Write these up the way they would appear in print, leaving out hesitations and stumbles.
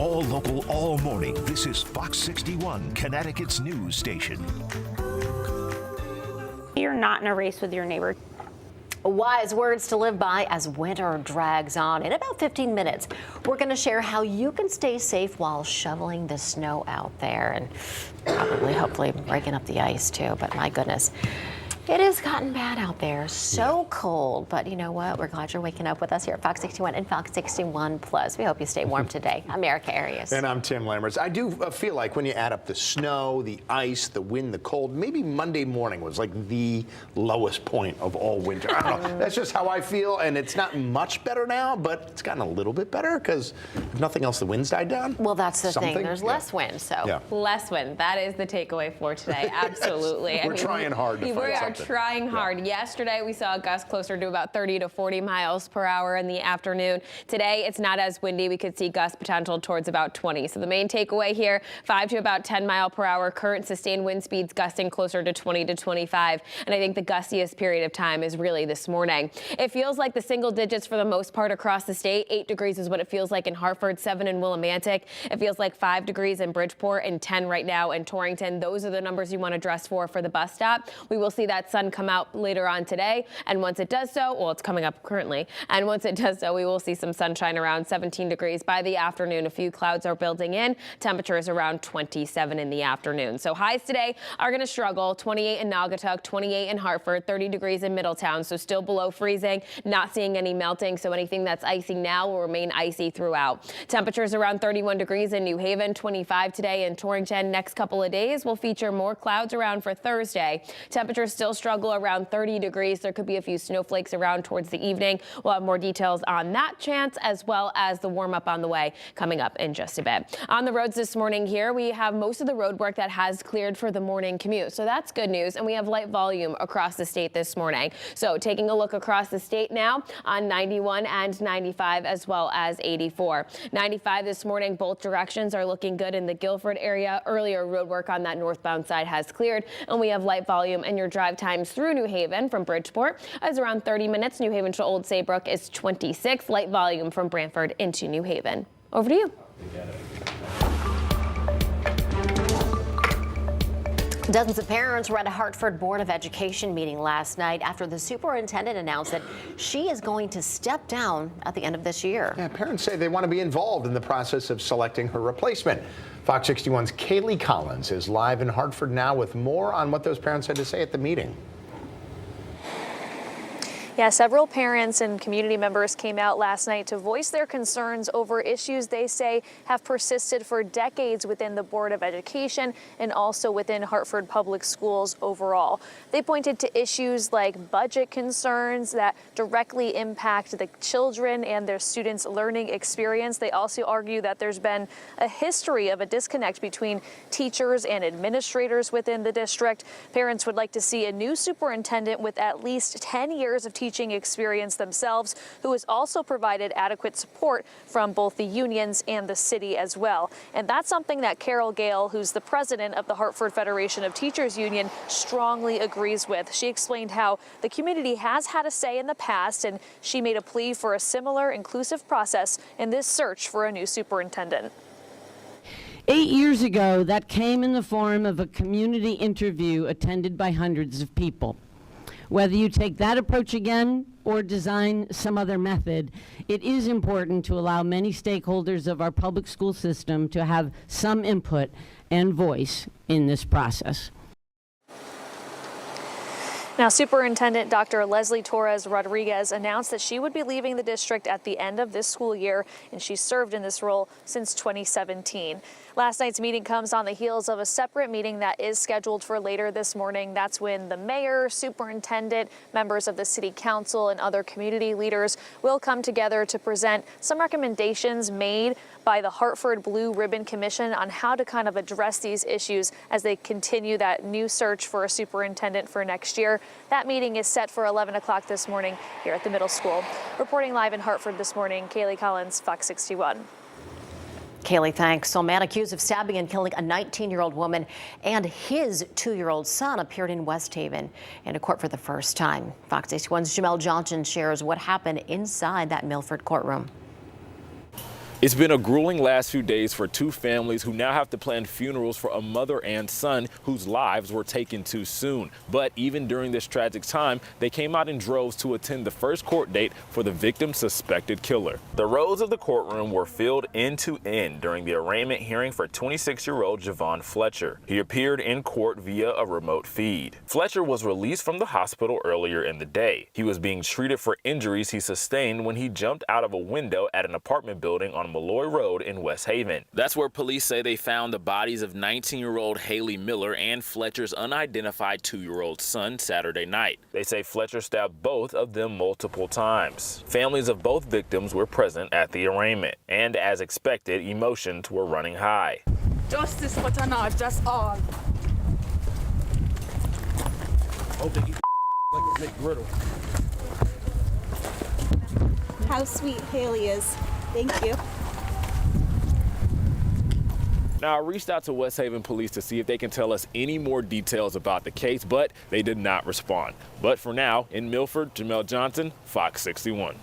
All local, all morning. This is Fox 61, Connecticut's news station. You're not in a race with your neighbor. Wise words to live by as winter drags on. In about 15 minutes, we're going to share how you can stay safe while shoveling the snow out there and probably, hopefully, breaking up the ice too. But my goodness, it has gotten bad out there. So cold. But you know what? We're glad you're waking up with us here at Fox 61 and Fox 61 Plus. We hope you stay warm today. I'm Erica Arias. And I'm Tim Lammerts. I do feel like when you add up the snow, the ice, the wind, the cold, maybe Monday morning was like the lowest point of all winter. I don't know. That's just how I feel. And it's not much better now, but it's gotten a little bit better because if nothing else, the wind's died down. Well, that's the thing. There's less wind, so. Less wind. That is the takeaway for today. Absolutely. We're trying hard to find something. Trying hard. Yesterday, we saw a gust closer to about 30 to 40 miles per hour in the afternoon. Today, it's not as windy. We could see gust potential towards about 20. So the main takeaway here, 5 to about 10 mile per hour current sustained wind speeds gusting closer to 20 to 25. And I think the gustiest period of time is really this morning. It feels like the single digits for the most part across the state. 8 degrees is what it feels like in Hartford, 7 in Willimantic. It feels like 5 degrees in Bridgeport and 10 right now in Torrington. Those are the numbers you want to dress for the bus stop. We will see that sun come out later on today, and once it does so, well, it's coming up currently, and once it does so, we will see some sunshine around 17 degrees by the afternoon. A few clouds are building in. Temperatures around 27 in the afternoon. So highs today are going to struggle. 28 in Naugatuck, 28 in Hartford, 30 degrees in Middletown, so still below freezing. Not seeing any melting, so anything that's icy now will remain icy throughout. Temperatures around 31 degrees in New Haven, 25 today in Torrington. Next couple of days will feature more clouds around for Thursday. Temperatures still struggle around 30 degrees. There could be a few snowflakes around towards the evening. We'll have more details on that chance as well as the warm up on the way coming up in just a bit. On the roads this morning here, we have most of the road work that has cleared for the morning commute. So that's good news. And we have light volume across the state this morning. So taking a look across the state now on 91 and 95 as well as 84. 95 this morning, both directions are looking good in the Guilford area. Earlier road work on that northbound side has cleared, and we have light volume, and your drive times through New Haven from Bridgeport is around 30 minutes. New Haven to Old Saybrook is 26. Light volume from Brantford into New Haven. Over to you. Dozens of parents were at a Hartford Board of Education meeting last night after the superintendent announced that she is going to step down at the end of this year. Yeah, parents say they want to be involved in the process of selecting her replacement. Fox 61's Kaylee Collins is live in Hartford now with more on what those parents had to say at the meeting. Yeah, several parents and community members came out last night to voice their concerns over issues they say have persisted for decades within the Board of Education and also within Hartford Public Schools overall. They pointed to issues like budget concerns that directly impact the children and their students' learning experience. They also argue that there's been a history of a disconnect between teachers and administrators within the district. Parents would like to see a new superintendent with at least 10 years of teaching experience themselves, who has also provided adequate support from both the unions and the city as well. And that's something that Carol Gale, who's the president of the Hartford Federation of Teachers Union, strongly agrees with. She explained how the community has had a say in the past, and she made a plea for a similar inclusive process in this search for a new superintendent. 8 years ago, that came in the form of a community interview attended by hundreds of people. Whether you take that approach again or design some other method, it is important to allow many stakeholders of our public school system to have some input and voice in this process. Now, Superintendent Dr. Leslie Torres Rodriguez announced that she would be leaving the district at the end of this school year, and she served in this role since 2017. Last night's meeting comes on the heels of a separate meeting that is scheduled for later this morning. That's when the mayor, superintendent, members of the city council, and other community leaders will come together to present some recommendations made by the Hartford Blue Ribbon Commission on how to kind of address these issues as they continue that new search for a superintendent for next year. That meeting is set for 11 o'clock this morning here at the middle school. Reporting live in Hartford this morning, Kaylee Collins, Fox 61. Kaylee, thanks. So a man accused of stabbing and killing a 19-year-old woman and his 2-year-old son appeared in West Haven in a court for the first time. Fox 61's Jamel Johnson shares what happened inside that Milford courtroom. It's been a grueling last few days for two families who now have to plan funerals for a mother and son whose lives were taken too soon. But even during this tragic time, they came out in droves to attend the first court date for the victim's suspected killer. The rows of the courtroom were filled end to end during the arraignment hearing for 26-year-old Javon Fletcher. He appeared in court via a remote feed. Fletcher was released from the hospital earlier in the day. He was being treated for injuries he sustained when he jumped out of a window at an apartment building on Malloy Road in West Haven. That's where police say they found the bodies of 19-year-old Haley Miller and Fletcher's unidentified 2-year-old son Saturday night. They say Fletcher stabbed both of them multiple times. Families of both victims were present at the arraignment, and as expected, emotions were running high. Justice for tonight, that's all. Hope they eat like a McGriddle. How sweet Haley is. Thank you. Now, I reached out to West Haven Police to see if they can tell us any more details about the case, but they did not respond. But for now, in Milford, Jamel Johnson, Fox 61.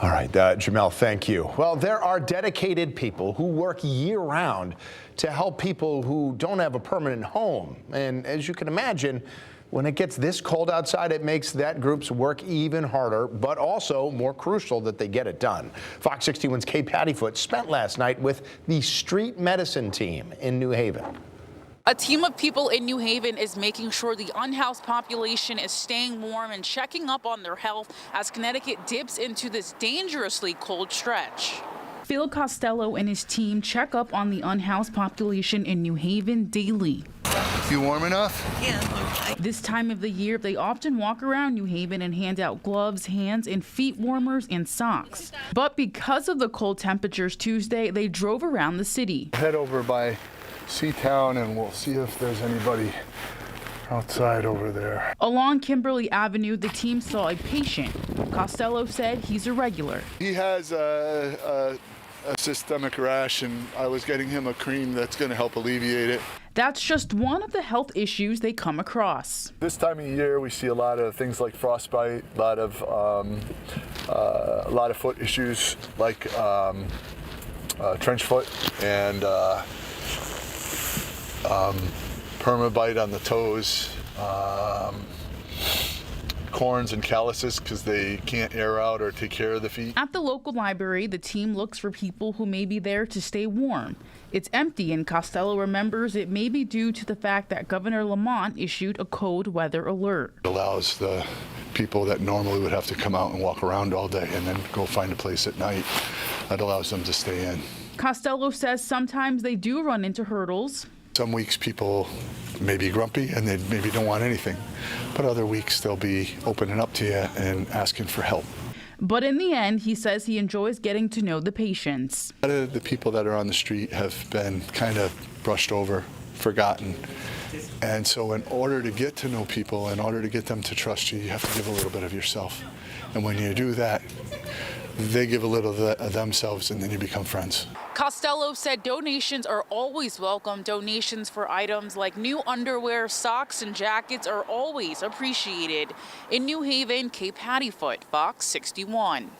All right, Jamel, thank you. Well, there are dedicated people who work year-round to help people who don't have a permanent home. And as you can imagine, when it gets this cold outside, it makes that group's work even harder, but also more crucial that they get it done. Fox 61's Kay Pattyfoot spent last night with the street medicine team in New Haven. A team of people in New Haven is making sure the unhoused population is staying warm and checking up on their health as Connecticut dips into this dangerously cold stretch. Phil Costello and his team check up on the unhoused population in New Haven daily. You warm enough? Yeah. This time of the year, they often walk around New Haven and hand out gloves, hands, and feet warmers and socks. But because of the cold temperatures Tuesday, they drove around the city. Head over by Seatown and we'll see if there's anybody outside over there. Along Kimberly Avenue, the team saw a patient. Costello said he's a regular. He has a systemic rash, and I was getting him a cream that's going to help alleviate it. That's just one of the health issues they come across. This time of year, we see a lot of things like frostbite, a lot of foot issues like trench foot and permabite on the toes, corns and calluses because they can't air out or take care of the feet. At the local library, the team looks for people who may be there to stay warm. It's empty, and Costello remembers it may be due to the fact that Governor Lamont issued a cold weather alert. It allows the people that normally would have to come out and walk around all day and then go find a place at night, that allows them to stay in. Costello says sometimes they do run into hurdles. Some weeks people may be grumpy and they maybe don't want anything, but other weeks they'll be opening up to you and asking for help. But in the end, he says he enjoys getting to know the patients. A lot of the people that are on the street have been kind of brushed over, forgotten. And so in order to get to know people, in order to get them to trust you, you have to give a little bit of yourself. And when you do that, they give a little of themselves and then you become friends. Costello said donations are always welcome. Donations for items like new underwear, socks, and jackets are always appreciated. In New Haven, Kay Pattyfoot, Fox 61.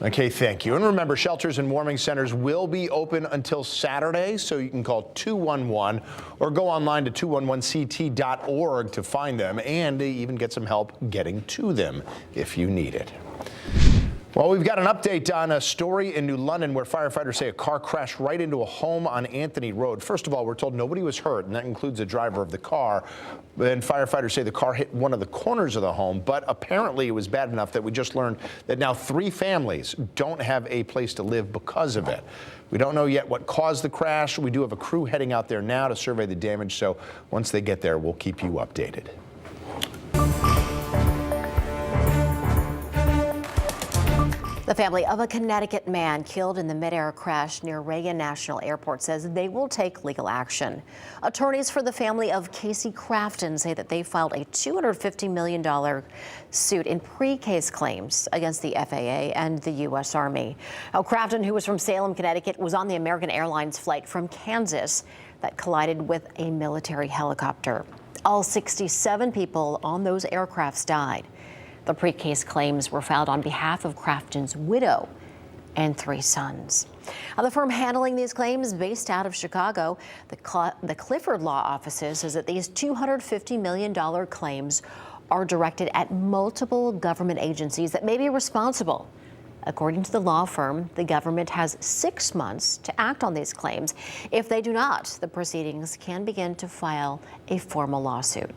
Okay, thank you. And remember, shelters and warming centers will be open until Saturday, so you can call 211 or go online to 211ct.org to find them and even get some help getting to them if you need it. Well, we've got an update on a story in New London where firefighters say a car crashed right into a home on Anthony Road. First of all, we're told nobody was hurt, and that includes the driver of the car. And firefighters say the car hit one of the corners of the home, but apparently it was bad enough that we just learned that now 3 families don't have a place to live because of it. We don't know yet what caused the crash. We do have a crew heading out there now to survey the damage, so once they get there, we'll keep you updated. The family of a Connecticut man killed in the Midair crash near Reagan National Airport says they will take legal action. Attorneys for the family of Casey Crafton say that they filed a $250 million suit in pre-case claims against the FAA and the U.S. Army. Now, Crafton, who was from Salem, Connecticut, was on the American Airlines flight from Kansas that collided with a military helicopter. All 67 people on those aircrafts died. The pre-case claims were filed on behalf of Crafton's widow. and 3 sons. Now, the firm handling these claims, based out of Chicago, the Clifford Law offices, says that these $250 million claims are directed at multiple government agencies that may be responsible. According to the law firm, the government has 6 months to act on these claims. If they do not, the proceedings can begin to file a formal lawsuit.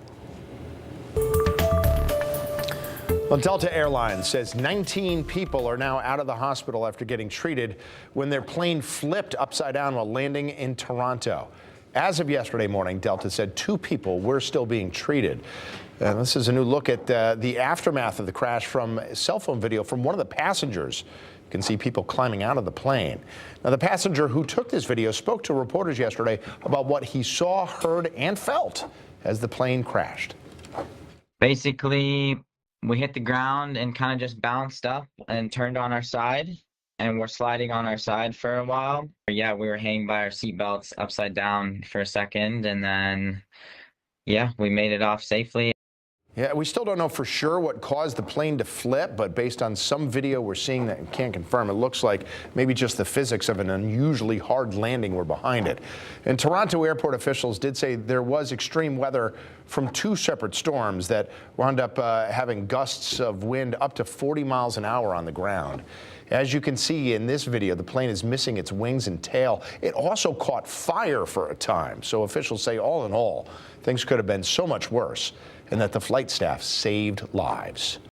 Well, Delta Airlines says 19 people are now out of the hospital after getting treated when their plane flipped upside down while landing in Toronto. As of yesterday morning, Delta said 2 people were still being treated. And this is a new look at the aftermath of the crash from cell phone video from one of the passengers. You can see people climbing out of the plane. Now, the passenger who took this video spoke to reporters yesterday about what he saw, heard, and felt as the plane crashed. Basically, we hit the ground and kind of just bounced up and turned on our side, and we're sliding on our side for a while. Yeah, we were hanging by our seatbelts upside down for a second, and then, yeah, we made it off safely. Yeah, we still don't know for sure what caused the plane to flip, but based on some video we're seeing that we can't confirm, it looks like maybe just the physics of an unusually hard landing were behind it. And Toronto airport officials did say there was extreme weather from 2 separate storms that wound up having gusts of wind up to 40 miles an hour on the ground. As you can see in this video, the plane is missing its wings and tail. It also caught fire for a time. So officials say all in all, things could have been so much worse, and that the flight staff saved lives.